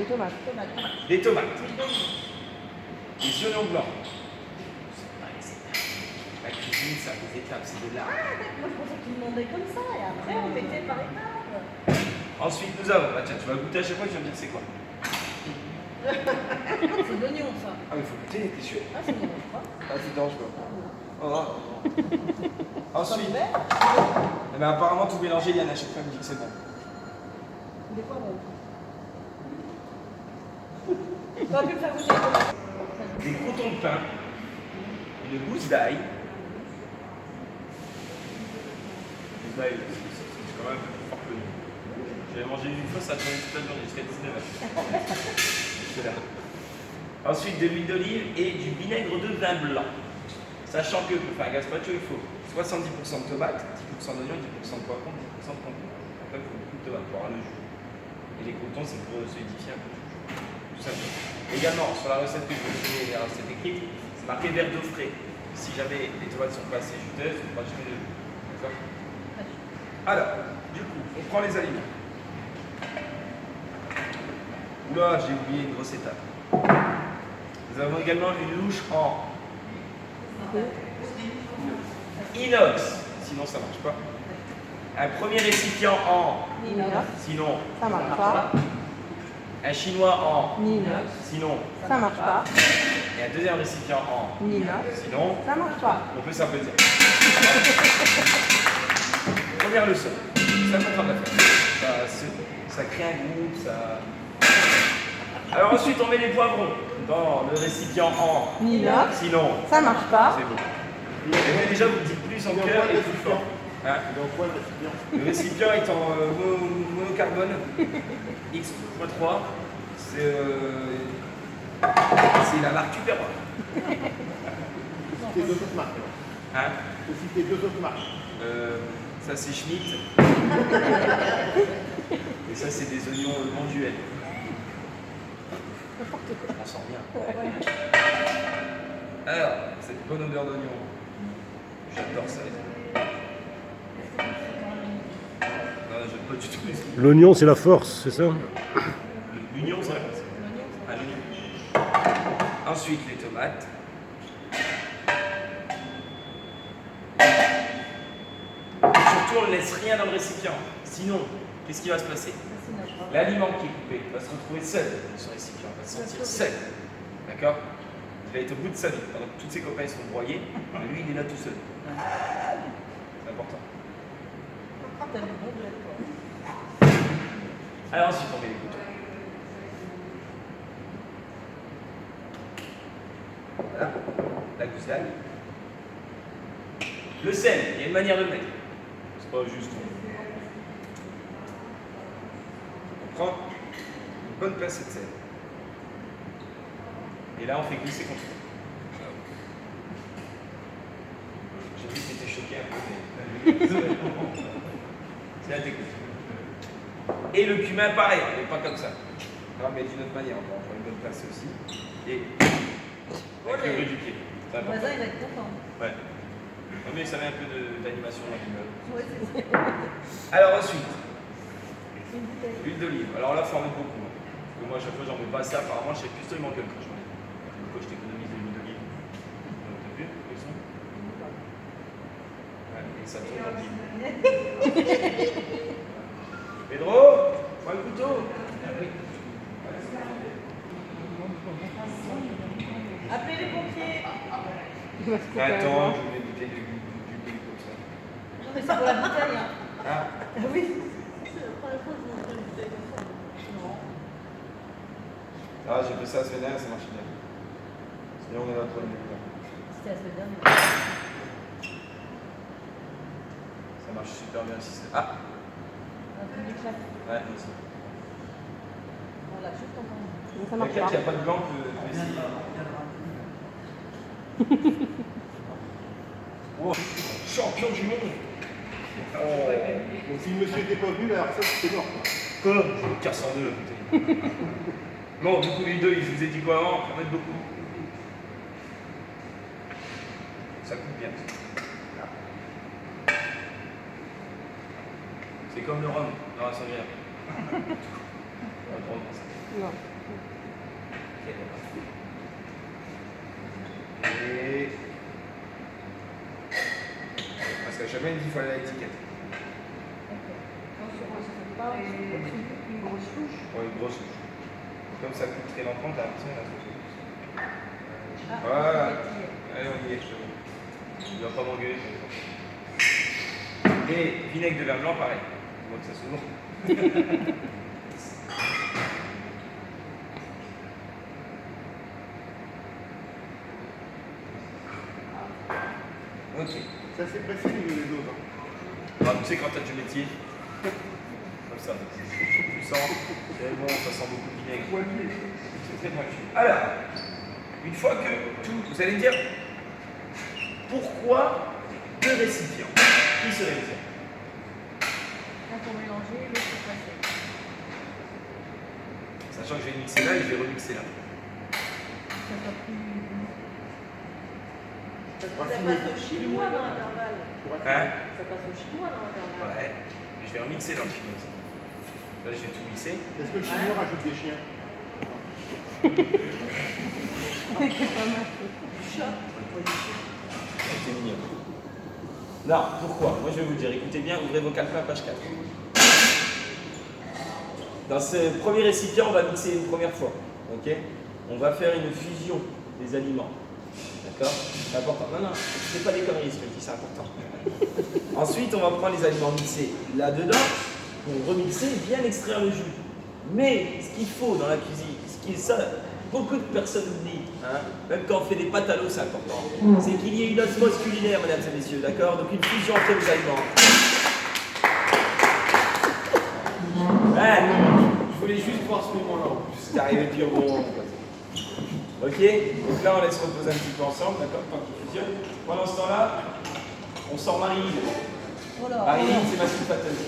Des tomates. Des tomates. Des oignons blancs. La cuisine, ça a des étapes, c'est de l'art. Moi je pensais que tu demandais comme ça et après on mettait par étapes. Ensuite, nous avons, tiens, tu vas goûter à chaque fois, tu vas me dire c'est quoi. C'est de l'oignon ça. Ah, mais faut goûter, t'es sûr? Ah, c'est bon, je crois. Ah, c'est dangereux. Oh, non. Ensuite, Comme vert. eh ben, apparemment, tout mélangé, Yann, à chaque fois, il me dit que c'est bon. Des poivrons. T'aurais pu me faire goûter les tomates. Des croûtons de pain, une gousse d'ail. Gousse d'ail, c'est quand même plus fort que nous. J'avais mangé une fois, ça a tourné toute la journée, jusqu'à 19h. C'est là. Ensuite, de l'huile d'olive et du vinaigre de vin blanc. Sachant que pour faire un gazpacho, il faut 70% de tomates, 10% d'oignons, 10% de poivrons, 10% de concombre. Après, il faut beaucoup de tomates pour avoir le jus. Et les croûtons, c'est pour solidifier un peu le jus. Tout simplement. Également, sur la recette que je vais vous donner, la recette écrite, c'est marqué verre d'eau frais. Si jamais les tomates sont pas assez juteuses, vous rajoutez de l'eau. D'accord? Alors, du coup, on prend les aliments. Oula, j'ai oublié une grosse étape. Nous avons également une louche en inox, sinon ça ne marche pas. Un premier récipient en Inox. sinon Ça marche pas. un chinois en Inox. sinon Ça marche pas. et un deuxième récipient en Inox. sinon Ça marche pas. on peut s'applaudir. Première leçon, c'est important de la faire. Ça crée un groupe, ça. Alors ensuite on met les poivrons dans le récipient en Inox. sinon Ça marche pas. c'est bon. Et déjà vous dites plus en cœur et plus fort. Hein? Le récipient est en monocarbone X x3. C'est la marque Tupperware. Citer deux autres marques. Hein? Faut citer deux autres marques. Ça c'est Schmitt. Et ça c'est des oignons monduels. On sent bien. Alors, cette bonne odeur d'oignon. J'adore ça. Non, j'aime pas du tout les. L'oignon, c'est la force, c'est ça? L'oignon, c'est la base. Ah, l'oignon. Ensuite, les tomates. Surtout, on ne laisse rien dans le récipient. Sinon, qu'est-ce qui va se passer? L'aliment qui est coupé va se retrouver seul dans son récipient, va se sentir seul. D'accord? Il va être au bout de sa vie. Pendant que tous ses copains seront broyés, mais lui, il est là tout seul. C'est important. T'as le bon bled, quoi. Alors ensuite, on met les boutons. Voilà, la gousse d'ail. Le sel, il y a une manière de le mettre. C'est pas juste. On prend une bonne pincée de sel. Et là, on fait glisser contre nous. J'ai vu que tu étais choqué un peu, mais. C'est la technique. Et le cumin, pareil, mais pas comme ça. Non, mais d'une autre manière, on prend une bonne place aussi. Et avec le bruit du pied. C'est Le important. voisin, il va être content. Ouais. Non, mais ça met un peu d'animation dans l'immeuble. Ouais, c'est ça. Alors ensuite, l'huile d'olive. Alors là, il faut en mettre beaucoup. Hein. Parce que moi, à chaque fois, j'en mets pas assez. Apparemment, chez Custo, il manque un quand je mets. Pourquoi je t'économise de l'huile d'olive? T'as vu le son? Ouais, et ça tourne en ville. Pedro, prends le couteau. Appelez les pompiers. Il va se couper un Attends, doigt. je vais goûter du pays comme ça. Non, mais c'est pour la bouteille. Hein. Ah, Ah oui. C'est la première fois que je mange une bouteille comme ça. Non. ah j'ai fait ça la semaine dernière, ça marche bien. Sinon, on est là pour le découvrir. C'était la semaine dernière. Ça marche super bien si c'est. Ah, Un peu d'éclat. ouais, moi aussi. On l'a juste entendu. Mais ça marche Quelqu'un qui pas. n'a pas de blanc peut essayer. Oh, champion du monde! Oh, Donc si le monsieur n'était pas venu, la recette c'était mort. quoi? Je me casse en deux. Putain. Bon, du coup, l'huile d'olive, je vous ai dit quoi avant? En mettre beaucoup. Ça coupe bien. C'est comme le rhum dans la sangria. On va prendre ça. Non. Ok, d'accord. Et... Parce qu'à chaque fois, il dit qu'il faut aller à l'étiquette. Une grosse touche. Ouais, une grosse touche. Comme ça coupe très lentement, t'as l'impression d'un truc. Ah, Voilà. petit. Allez, on y est, c'est bon. Il va pas m'engueuler. Et vinaigre de vin blanc, pareil. Moi que ça s'ouvre. Ok. Ça s'est pressé au niveau des doses. Hein. Alors, tu sais, quand tu as du métier, comme ça, c'est puissant, c'est bon, ça sent beaucoup de vinaigre. C'est très pointu. Alors, une fois que tout, vous allez me dire, pourquoi deux récipients? Qui serait le dire? Un pour mélanger, l'autre pour passer. Sachant que je vais mixer là et je vais remixer là. Ça sera plus. Ça Ça passe au chinois dans l'intervalle. Hein? Ça passe au chinois dans l'intervalle. Ouais. Mais je vais remixer dans le chinois aussi. Là, je vais tout mixer. Est-ce que le chinois rajoute des chiens? C'est mignon. Non, pourquoi? Moi, je vais vous dire, écoutez bien, ouvrez vos calepins, page 4. Dans ce premier récipient, on va mixer une première fois. Ok? On va faire une fusion des aliments. D'accord? C'est important. Non, non, c'est pas des conneries, ce que je dis, c'est important. Ensuite, on va prendre les aliments mixés là-dedans pour remixer et bien extraire le jus. Mais ce qu'il faut dans la cuisine, ce qui est ça, beaucoup de personnes oublient, hein, même quand on fait des pâtes à l'eau, c'est important, c'est qu'il y ait une osmose culinaire, mesdames et messieurs, d'accord? Donc une fusion entre les aliments. Ouais, Je voulais juste voir ce moment-là en plus. c'est arrivé pire au moment. Ok? Donc là, on laisse reposer un petit peu ensemble, d'accord? Tant qu'il fusionne. Pendant ce temps-là, on sort Marilyn. Voilà. Marilyn, c'est ma sulfateuse.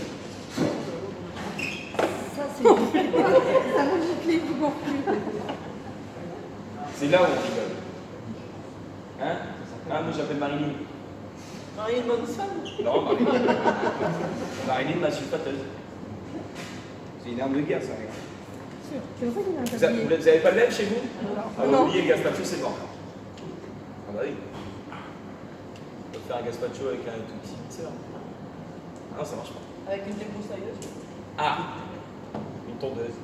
Ça, c'est. Ça me gicle beaucoup plus. C'est là où on rigole. Hein? Ah, moi j'appelle Marilyn. Marie Manson. Non, Marilyn. Marilyn, ma sulfateuse. C'est une arme de guerre, ça, regarde. C'est pour ça qu'il a un tablier. Vous n'avez pas de lèvres chez vous? Ah, Non. vous oubliez le gazpacho, c'est mort. Ah bah oui. On peut faire un gazpacho avec un tout petit mixeur. Ah non, ça marche pas. Avec une débroussailleuse. Ah! Une tondeuse.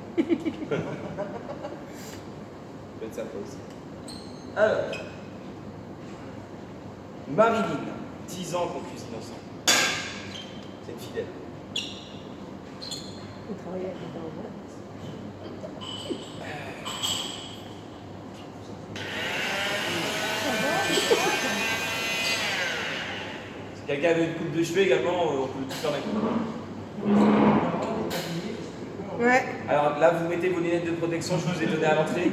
Peut-être ça aussi. Alors, Marilyn, 10 ans qu'on cuisine ensemble. C'est une fidèle. Vous travaillez avec un robot. Si quelqu'un veut une coupe de cheveux également, on peut tout faire d'un coup. Ouais. Alors là, vous mettez vos lunettes de protection, je vous ai donné à l'entrée.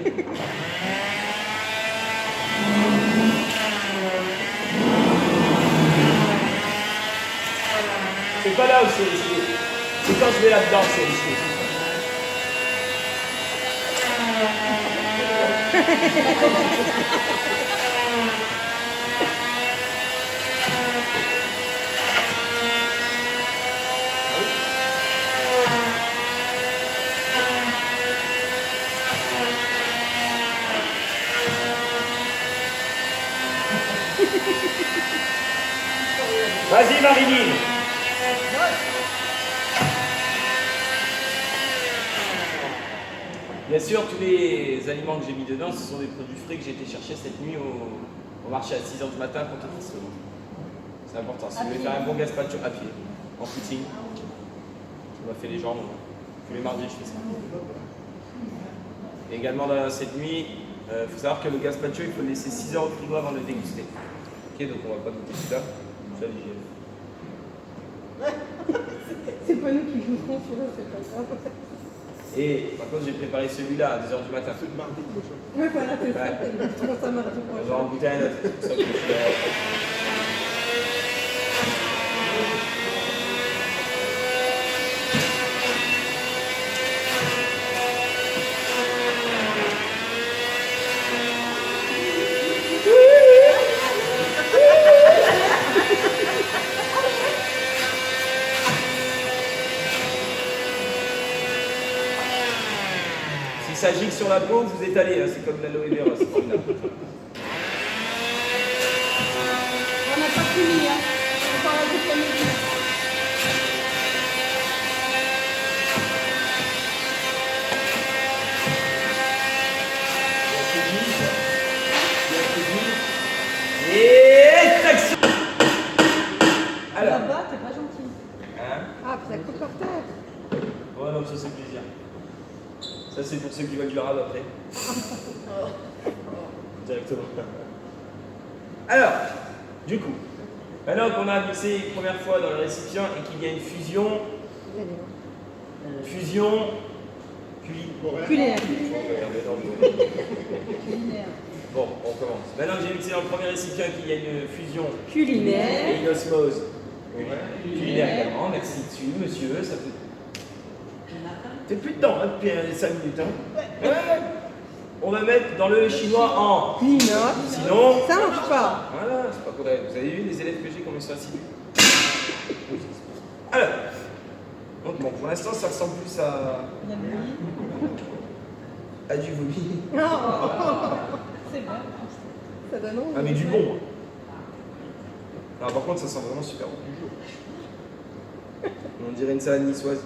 C'est pas là où c'est quand je vais là-dedans, c'est les cheveux. Vas-y Marilyn. Bien sûr, tous les aliments que j'ai mis dedans, ce sont des produits frais que j'ai été chercher cette nuit au marché à 6h du matin pour tout instrument. C'est important. Si vous voulez faire un bon gazpacho à pied, en footing, on m'a fait les jambes. Tous les mardis, je fais ça. Et également dans cette nuit, il faut savoir que le gazpacho, il faut le laisser 6 heures au frigo avant de le déguster. Ok, donc on va pas goûter celui-là. Je vais l'hygiène. C'est pas nous qui goûterons celui-là, c'est pas grave. Et par contre, j'ai préparé celui-là à 2h du matin. C'est de mardi prochain. Ouais, voilà, c'est ça. Ouais. Je trouve ça mardi On va prochain. en goûter un autre. C'est pour ça que je fais- Si ça gicle sur la peau, vous étalez, hein, c'est comme l'aloe vera, c'est formidable. On n'a pas fini, hein. On va rajouter le midi. Et tac. Alors. Là-bas, t'es pas gentil. Hein? Ah, puis ça coupe par terre. Ouais, non, ça c'est plaisir. Ça c'est pour ceux qui veulent du rab après. Directement. Alors, du coup, maintenant qu'on a mixé une première fois dans le récipient et qu'il y a une fusion, Culinaire. Bon, on commence. Maintenant que j'ai mixé dans le premier récipient et qu'il y a une fusion Culinaire. et une osmose culinaire également, merci dessus, monsieur, ça peut... T'es plus dedans hein, depuis 5 minutes. Hein. Ouais. On va mettre dans le chinois en Inox. sinon... Ça marche pas. Voilà, c'est pas correct. Vous avez vu les élèves que j'ai comme ils sont assidus. Alors, donc bon, pour l'instant ça ressemble plus à du vomi. C'est bon. Ça donne envie. Ah mais du bon. Alors par contre ça sent vraiment super bon. On dirait une salade niçoise.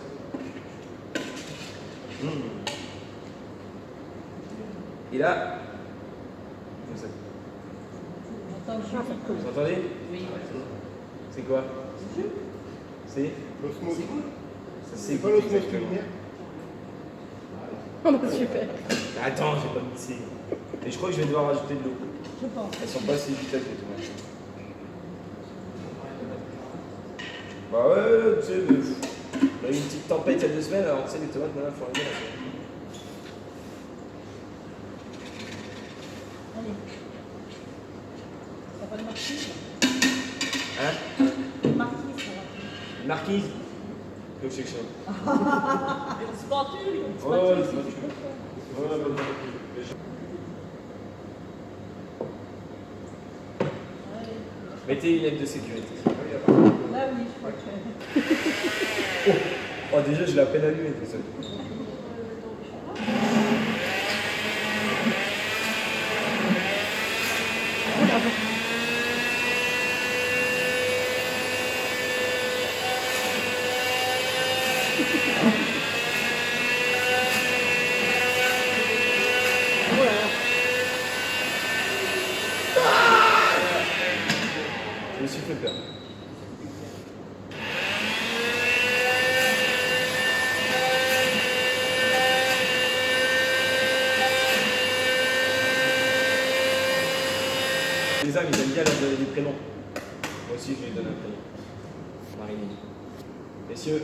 Et là, comme ça. Vous entendez? Oui. C'est quoi? C'est L'osmose. ça C'est pas l'osmose culinaire. Oh, bah, super. Attends, j'ai pas mixé. Et je crois que je vais devoir rajouter de l'eau. Je pense. Elles sont pas assez efficaces les tomates. Bah ouais, tu sais, on a eu une petite tempête il y a 2 semaines, alors tu sais, les tomates maintenant font rien. Allez. T'as pas de marquise? Hein? Marquise, ça va. Une marquise? Que c'est que ça? Une spatule. Une Oh, spatule. une spatule. Ouais, bah, bah, Allez. mettez une aide de sécurité. Là, oui, je crois que... Oh, déjà, je l'ai à peine allumé, tout ça. Je me suis fait peur. Les hommes, ils aiment bien leur donner des prénoms. Moi aussi, je lui donne un prénom. Marie-Mélie. Messieurs,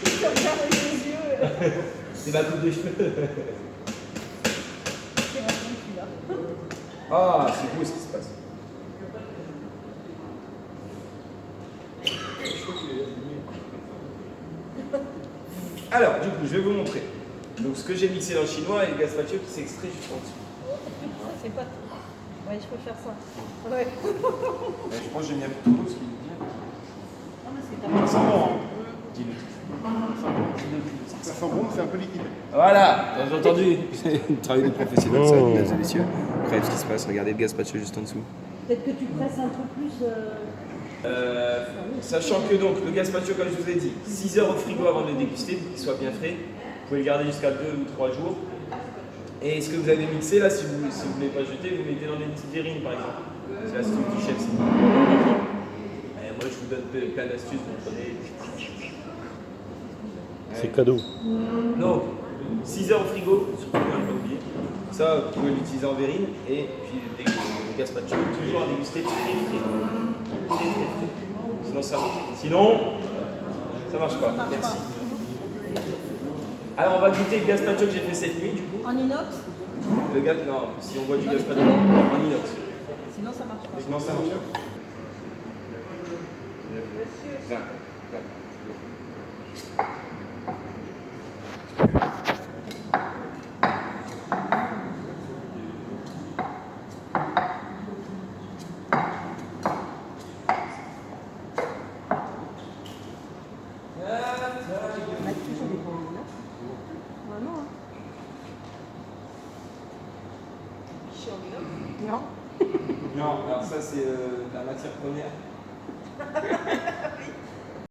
Tu regardes avec les yeux. c'est ma coupe de cheveux. C'est ma fille, celui-là. Ah, c'est beau ce qui se passe. Alors, du coup, je vais vous montrer. Donc, ce que j'ai mixé dans le chinois et le gazpacho qui s'est extrait juste en dessous. Ça, c'est pas tout. Ouais, je peux faire ça. Ouais. Je pense que j'ai mis un peu trop ce qui est bien. Non, mais c'est ta Ça sent bon, hein? Dis-le. Ça sent bon, mais c'est un peu liquide. Voilà, t'as entendu? Le travail de professionnel, ça, mesdames et messieurs. Regardez ce qui se passe, regardez le gazpacho juste en dessous. Peut-être que tu presses un peu plus. Sachant que donc le gazpacho, comme je vous ai dit, 6 heures au frigo avant de le déguster pour qu'il soit bien frais. Vous pouvez le garder jusqu'à 2 ou 3 jours. Et ce que vous avez mixé là, si vous ne voulez pas jeter, vous mettez dans des petites verrines par exemple. C'est l'astuce du chef. Moi je vous donne plein d'astuces, vous prenez. C'est cadeau. Donc, 6 heures au frigo, surtout ne pas oublier. Ça, vous pouvez l'utiliser en verrine et puis le gazpacho, toujours à déguster très frais. Très frais. Sinon ça marche. Sinon, ça marche pas. Merci. Alors on va goûter le gazpacho que j'ai fait cette nuit du coup. En inox? Le gaz, non, si on boit du gazpacho en inox. Sinon, ça marche pas. Sinon ça marche pas. Viens, viens. On a toujours des bons inox. Non. Non, alors ça c'est la matière